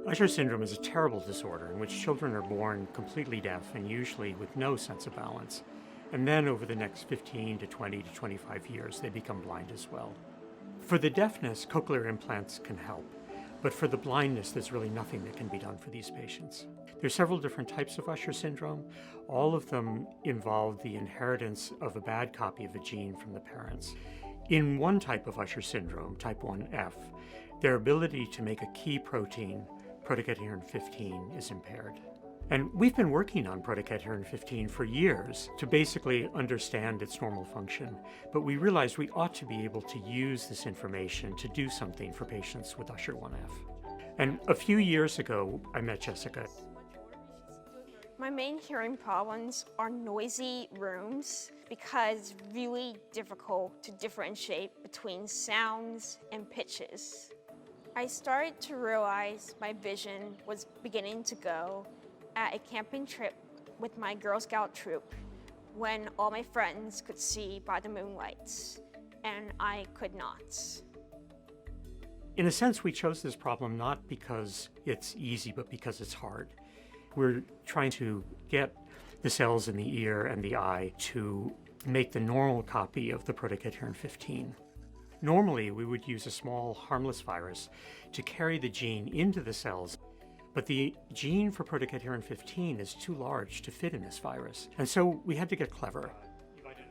Usher syndrome is a terrible disorder in which children are born completely deaf and usually with no sense of balance. And then over the next 15 to 20 to 25 years, they become blind as well. For the deafness, cochlear implants can help. But for the blindness, there's really nothing that can be done for these patients. There's several different types of Usher syndrome. All of them involve the inheritance of a bad copy of a gene from the parents. In one type of Usher syndrome, type 1F, their ability to make a key protein, protocadherin 15, is impaired. And we've been working on protocadherin 15 for years to basically understand its normal function, but we realized we ought to be able to use this information to do something for patients with Usher 1F. And a few years ago, I met Jessica. My main hearing problems are noisy rooms because it's really difficult to differentiate between sounds and pitches. I started to realize my vision was beginning to go at a camping trip with my Girl Scout troop when all my friends could see by the moonlight and I could not. In a sense, we chose this problem not because it's easy, but because it's hard. We're trying to get the cells in the ear and the eye to make the normal copy of the protocadherin 15. Normally, we would use a small, harmless virus to carry the gene into the cells, but the gene for protocadherin 15 is too large to fit in this virus, and so we had to get clever.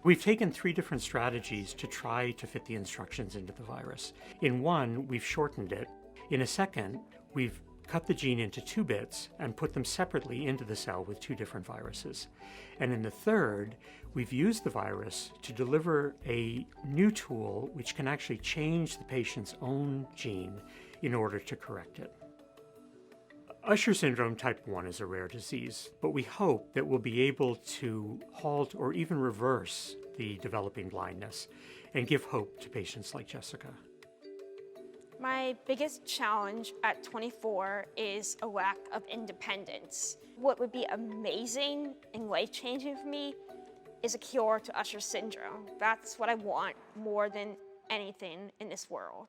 We've taken 3 different strategies to try to fit the instructions into the virus. In one, we've shortened it. In a second, we've cut the gene into 2 bits and put them separately into the cell with 2 different viruses. And in the third, we've used the virus to deliver a new tool which can actually change the patient's own gene in order to correct it. Usher syndrome type 1 is a rare disease, but we hope that we'll be able to halt or even reverse the developing blindness and give hope to patients like Jessica. My biggest challenge at 24 is a lack of independence. What would be amazing and life-changing for me is a cure to Usher syndrome. That's what I want more than anything in this world.